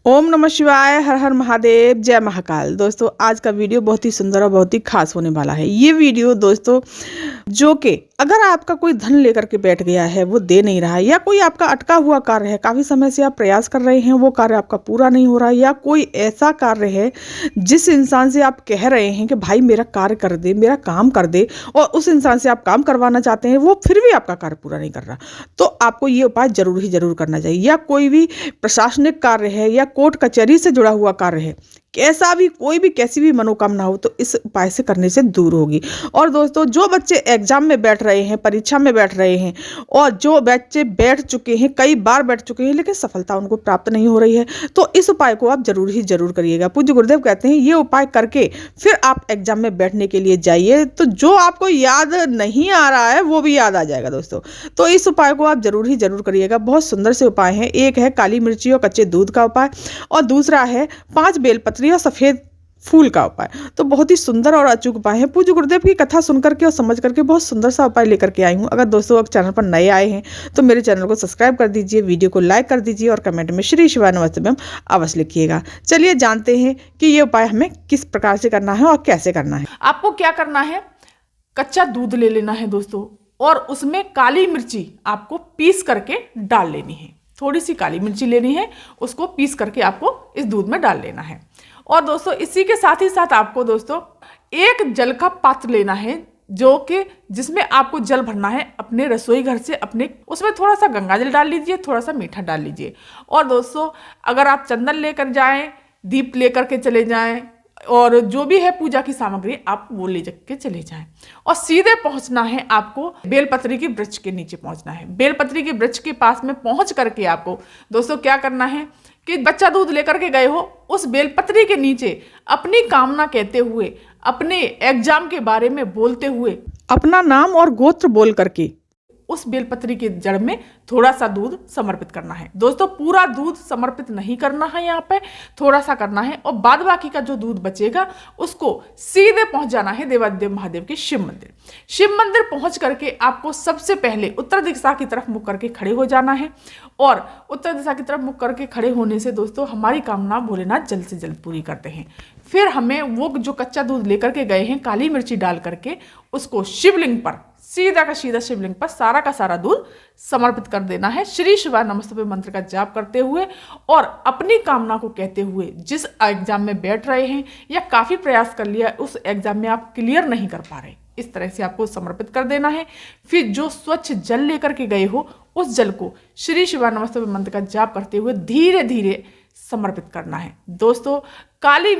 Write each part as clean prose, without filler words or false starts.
ओम नमः शिवाय, हर हर महादेव, जय महाकाल। दोस्तों आज का वीडियो बहुत ही सुंदर और बहुत ही खास होने वाला है। ये वीडियो दोस्तों जो कि अगर आपका कोई धन लेकर के बैठ गया है, वो दे नहीं रहा है, या कोई आपका अटका हुआ कार्य है, काफ़ी समय से आप प्रयास कर रहे हैं, वो कार्य आपका पूरा नहीं हो रहा है, या कोई ऐसा कार्य है जिस इंसान से आप कह रहे हैं कि भाई मेरा कार्य कर दे, मेरा काम कर दे, और उस इंसान से आप काम करवाना चाहते हैं, वो फिर भी आपका कार्य पूरा नहीं कर रहा, तो आपको ये उपाय जरूर करना चाहिए। या कोई भी प्रशासनिक कार्य है या कोर्ट कचहरी से जुड़ा हुआ कार्य है, कैसा भी कोई भी कैसी भी मनोकामना हो, तो इस उपाय से करने से दूर होगी। और दोस्तों जो बच्चे एग्जाम में बैठ रहे हैं, परीक्षा में बैठ रहे हैं, और जो बच्चे बैठ चुके हैं, कई बार बैठ चुके हैं, लेकिन सफलता उनको प्राप्त नहीं हो रही है, तो इस उपाय को आप जरूर करिएगा। पूज्य गुरुदेव कहते हैं ये उपाय करके फिर आप एग्जाम में बैठने के लिए जाइए, तो जो आपको याद नहीं आ रहा है वो भी याद आ जाएगा दोस्तों। तो इस उपाय को आप जरूर करिएगा। बहुत सुंदर से उपाय हैं। एक है काली मिर्ची और कच्चे दूध का उपाय, और दूसरा है 5 बेलपत्री और सफेद फूल का उपाय। तो बहुत ही सुंदर और अचूक उपाय है। पूज्य गुरुदेव की कथा सुन करके और समझ करके बहुत सुंदर सा उपाय लेकर के आई हूँ। अगर दोस्तों आप चैनल पर नए आए हैं तो मेरे चैनल को सब्सक्राइब कर दीजिए, वीडियो को लाइक कर दीजिए, और कमेंट में श्री शिवाय नमस्तुभ्यम अवश्य लिखिएगा। चलिए जानते हैं कि ये उपाय हमें किस प्रकार से करना है और कैसे करना है। आपको क्या करना है, कच्चा दूध ले लेना है दोस्तों, और उसमें काली मिर्ची आपको पीस करके डाल लेनी है। थोड़ी सी काली मिर्ची लेनी है, उसको पीस करके आपको इस दूध में डाल लेना है। और दोस्तों इसी के साथ ही साथ आपको दोस्तों एक जल का पात्र लेना है, जो कि जिसमें आपको जल भरना है अपने रसोई घर से। अपने उसमें थोड़ा सा गंगा जल डाल लीजिए, थोड़ा सा मीठा डाल लीजिए। और दोस्तों अगर आप चंदन लेकर जाएं, दीप लेकर के चले जाएं, और जो भी है पूजा की सामग्री आप वो ले के चले जाएं, और सीधे पहुंचना है आपको बेलपत्री की वृक्ष के नीचे पहुंचना है। बेलपत्री के वृक्ष के पास में पहुंच करके आपको दोस्तों क्या करना है कि बच्चा दूध लेकर के गए हो, उस बेलपत्री के नीचे अपनी कामना कहते हुए, अपने एग्जाम के बारे में बोलते हुए, अपना नाम और गोत्र बोल करके उस बेलपत्री के जड़ में थोड़ा सा दूध समर्पित करना है। दोस्तों पूरा दूध समर्पित नहीं करना है, यहाँ पे थोड़ा सा करना है, और बाद बाकी का जो दूध बचेगा उसको सीधे पहुंच जाना है देवादिदेव महादेव के शिव मंदिर। शिव मंदिर पहुंच करके आपको सबसे पहले उत्तर दिशा की तरफ मुख करके खड़े हो जाना है, और उत्तर दिशा की तरफ मुख करके खड़े होने से दोस्तों हमारी कामना भोलेनाथ जल्द से जल्द पूरी करते हैं। फिर हमें वो जो कच्चा दूध लेकर के गए हैं, काली मिर्ची डाल करके उसको शिवलिंग पर, सीधा का सीधा शिवलिंग पर सारा का सारा दूध समर्पित कर देना है, श्री शिवाय नमस्तुभ्यम मंत्र का जाप करते हुए, और अपनी कामना को कहते हुए। जिस एग्जाम में बैठ रहे हैं या काफ़ी प्रयास कर लिया, उस एग्जाम में आप क्लियर नहीं कर पा रहे, इस तरह से आपको समर्पित कर देना है। फिर जो स्वच्छ जल लेकर के गए हो, उस जल को श्री शिवाय नमस्तुभ्यम मंत्र का जाप करते हुए धीरे धीरे समर्पित करना है। दोस्तों काली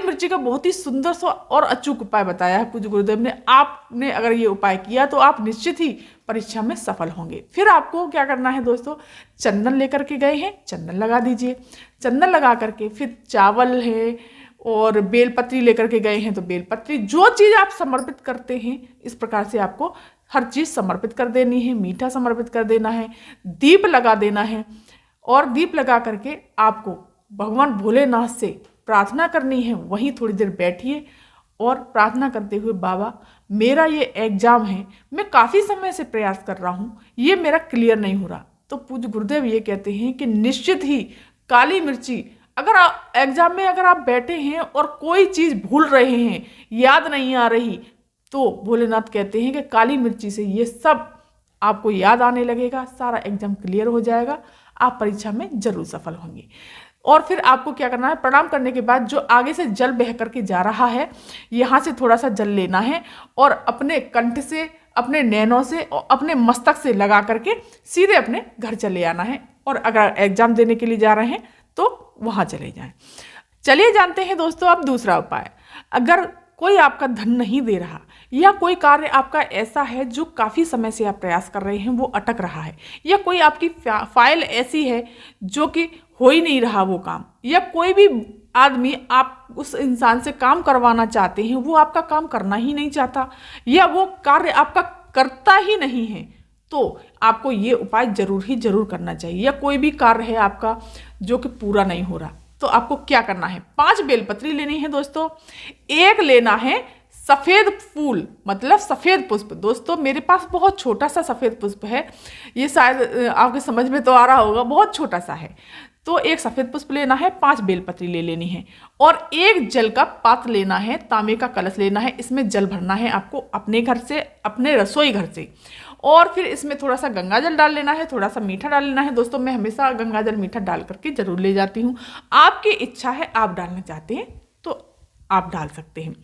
मिर्ची का बहुत ही सुंदर सा और अचूक उपाय बताया है पूज्य गुरुदेव ने। आपने अगर ये उपाय किया तो आप निश्चित ही परीक्षा में सफल होंगे। फिर आपको क्या करना है दोस्तों, चंदन लेकर के गए हैं, चंदन लगा दीजिए। चंदन लगा करके फिर चावल है और बेलपत्री लेकर के गए हैं, तो बेलपत्री, जो चीज़ आप समर्पित करते हैं, इस प्रकार से आपको हर चीज़ समर्पित कर देनी है। मीठा समर्पित कर देना है, दीप लगा देना है, और दीप लगा करके आपको भगवान भोलेनाथ से प्रार्थना करनी है। वहीं थोड़ी देर बैठिए और प्रार्थना करते हुए, बाबा मेरा ये एग्जाम है, मैं काफ़ी समय से प्रयास कर रहा हूँ, ये मेरा क्लियर नहीं हो रहा। तो पूज्य गुरुदेव ये कहते हैं कि निश्चित ही काली मिर्ची, अगर एग्जाम में अगर आप बैठे हैं और कोई चीज़ भूल रहे हैं, याद नहीं आ रही, तो भोलेनाथ कहते हैं कि काली मिर्ची से ये सब आपको याद आने लगेगा, सारा एग्जाम क्लियर हो जाएगा, आप परीक्षा में जरूर सफल होंगे। और फिर आपको क्या करना है, प्रणाम करने के बाद जो आगे से जल बह करके जा रहा है, यहाँ से थोड़ा सा जल लेना है, और अपने कंठ से, अपने नैनों से और अपने मस्तक से लगा करके सीधे अपने घर चले आना है। और अगर एग्जाम देने के लिए जा रहे हैं तो वहाँ चले जाएं। चलिए जानते हैं दोस्तों अब दूसरा उपाय। अगर कोई आपका धन नहीं दे रहा, या कोई कार्य आपका ऐसा है जो काफ़ी समय से आप प्रयास कर रहे हैं, वो अटक रहा है, या कोई आपकी फाइल ऐसी है जो कि हो ही नहीं रहा वो काम, या कोई भी आदमी आप उस इंसान से काम करवाना चाहते हैं, वो आपका काम करना ही नहीं चाहता, या वो कार्य आपका करता ही नहीं है, तो आपको ये उपाय जरूर करना चाहिए। या कोई भी कार्य है आपका जो कि पूरा नहीं हो रहा, तो आपको क्या करना है, 5 बेलपत्री लेनी है दोस्तों। एक लेना है सफ़ेद फूल, मतलब सफ़ेद पुष्प। दोस्तों मेरे पास बहुत छोटा सा सफ़ेद पुष्प है, ये शायद आपके समझ में तो आ रहा होगा, बहुत छोटा सा है। तो एक सफ़ेद पुष्प लेना है, 5 बेलपत्री ले लेनी है और एक जल का पात्र लेना है, तांबे का कलश लेना है। इसमें जल भरना है आपको अपने घर से, अपने रसोई घर से। और फिर इसमें थोड़ा सा गंगा जल डाल लेना है, थोड़ा सा मीठा डाल लेना है। दोस्तों मैं हमेशा गंगा जल मीठा डाल करके जरूर ले जाती हूँ। आपकी इच्छा है, आप डालना चाहते हैं तो आप डाल सकते हैं।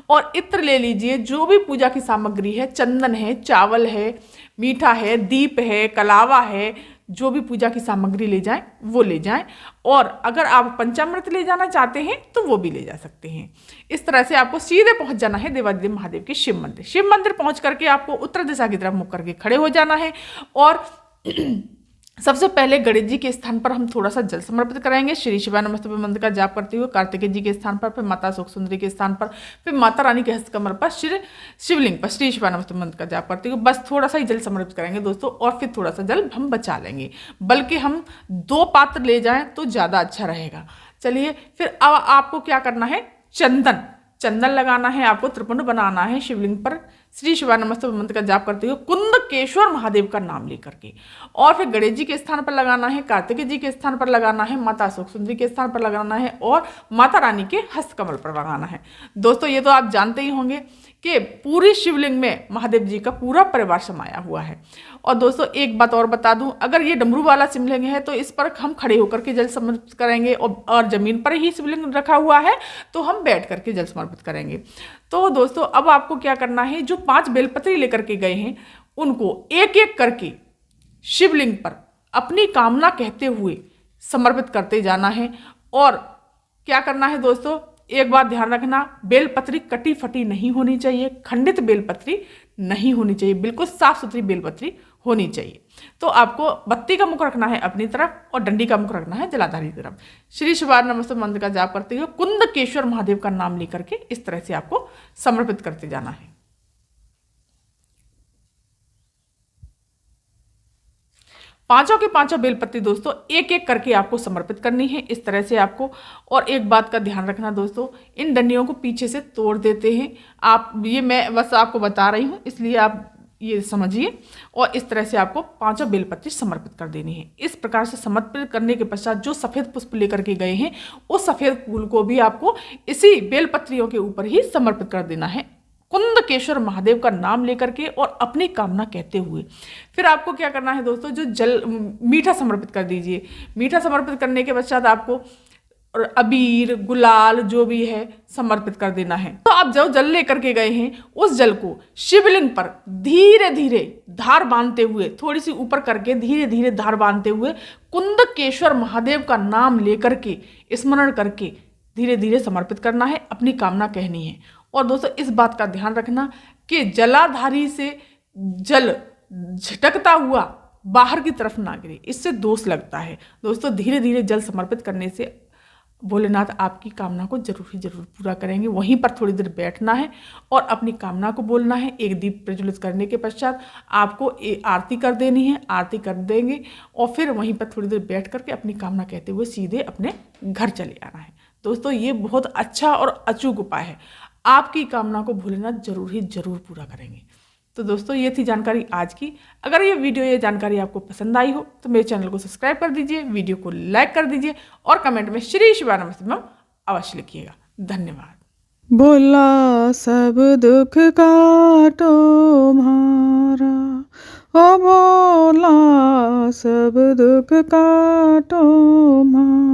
और इत्र ले लीजिए, जो भी पूजा की सामग्री है, चंदन है, चावल है, मीठा है, दीप है, कलावा है, जो भी पूजा की सामग्री ले जाएं वो ले जाएं। और अगर आप पंचामृत ले जाना चाहते हैं तो वो भी ले जा सकते हैं। इस तरह से आपको सीधे पहुंच जाना है देवादिदेव महादेव के शिव मंदिर। शिव मंदिर पहुंच करके आपको उत्तर दिशा की तरफ मुख करके खड़े हो जाना है और सबसे पहले गणेश जी के स्थान पर हम थोड़ा सा जल समर्पित कराएंगे। श्री शिवाय नमस्तुभ्यं मंत्र का जाप करते हुए कार्तिकेय जी के स्थान पर, फिर माता शोक सुंदरी के स्थान पर, फिर माता रानी के हस्त कमर पर, शिवलिंग पर श्री शिवाय नमस्तुभ्यं मंत्र का जाप करते हुए बस थोड़ा सा ही जल समर्पित करेंगे दोस्तों। और फिर थोड़ा सा जल हम बचा लेंगे, बल्कि हम 2 पात्र ले जाएं तो ज़्यादा अच्छा रहेगा। चलिए फिर अब आपको क्या करना है, चंदन लगाना है, आपको त्रिपुंड बनाना है शिवलिंग पर श्री शिवाय नमस्तुभ्यं मंत्र का जाप करते हुए कुंदकेश्वर महादेव का नाम लेकर के। और फिर गणेश जी के स्थान पर लगाना है, कार्तिकेय जी के स्थान पर लगाना है, माता शोक सुंदरी के स्थान पर लगाना है और माता रानी के हस्त कमल पर लगाना है। दोस्तों ये तो आप जानते ही होंगे कि पूरी शिवलिंग में महादेव जी का पूरा परिवार समाया हुआ है। और दोस्तों एक बात और बता दूं, अगर ये डमरू वाला शिवलिंग है तो इस पर हम खड़े होकर के जल समर्पित करेंगे और जमीन पर ही शिवलिंग रखा हुआ है तो हम बैठ करके जल समर्पित करेंगे। तो दोस्तों अब आपको क्या करना है, जो 5 बेलपत्री लेकर के गए हैं उनको एक एक करके शिवलिंग पर अपनी कामना कहते हुए समर्पित करते जाना है। और क्या करना है दोस्तों, एक बात ध्यान रखना, बेलपत्री कटी फटी नहीं होनी चाहिए, खंडित बेलपत्री नहीं होनी चाहिए, बिल्कुल साफ सुथरी बेलपत्री होनी चाहिए। तो आपको बत्ती का मुख रखना है अपनी तरफ और डंडी का मुख रखना है जलाधारी की तरफ। श्री शिवाय नमस्तुभ्यं मंत्र का जाप करते हुए कुंदकेश्वर महादेव का नाम लेकर के इस तरह से आपको समर्पित करते जाना है। पांचों के पांचों बेलपत्ती दोस्तों एक एक करके आपको समर्पित करनी है इस तरह से आपको। और एक बात का ध्यान रखना दोस्तों, इन डंडियों को पीछे से तोड़ देते हैं आप, ये मैं बस आपको बता रही हूँ इसलिए आप ये समझिए। और इस तरह से आपको 5 बेलपत्री समर्पित कर देनी है। इस प्रकार से समर्पित करने के पश्चात जो सफ़ेद पुष्प लेकर के गए हैं उस सफ़ेद फूल को भी आपको इसी बेलपत्रियों के ऊपर ही समर्पित कर देना है, कुंदकेश्वर महादेव का नाम लेकर के और अपनी कामना कहते हुए। फिर आपको क्या करना है दोस्तों, जो मीठा समर्पित कर दीजिए। मीठा समर्पित करने के पश्चात आपको और अबीर गुलाल जो भी है समर्पित कर देना है। तो आप जो जल लेकर के गए हैं उस जल को शिवलिंग पर धीरे धीरे धार बांधते हुए, थोड़ी सी ऊपर करके धीरे धीरे धार बांधते हुए कुंदकेश्वर महादेव का नाम लेकर के स्मरण करके धीरे धीरे समर्पित करना है, अपनी कामना कहनी है। और दोस्तों इस बात का ध्यान रखना कि जलाधारी से जल झटकता हुआ बाहर की तरफ ना गिरे, इससे दोष लगता है। दोस्तों धीरे धीरे जल समर्पित करने से भोलेनाथ आपकी कामना को जरूर ही जरूर पूरा करेंगे। वहीं पर थोड़ी देर बैठना है और अपनी कामना को बोलना है। एक दीप प्रज्वलित करने के पश्चात आपको आरती कर देनी है, आरती कर देंगे और फिर वहीं पर थोड़ी देर बैठ करके अपनी कामना कहते हुए सीधे अपने घर चले आना है। दोस्तों ये बहुत अच्छा और अचूक उपाय है, आपकी कामना को भोलेनाथ जरूर ही जरूर पूरा करेंगे। तो दोस्तों ये थी जानकारी आज की। अगर ये वीडियो, ये जानकारी आपको पसंद आई हो तो मेरे चैनल को सब्सक्राइब कर दीजिए, वीडियो को लाइक कर दीजिए और कमेंट में श्री शिवाय नमस्तुभ्यं अवश्य लिखिएगा। धन्यवाद। बोला सब दुख काटो मारा, ओ बोला सब दुख काटो मारा।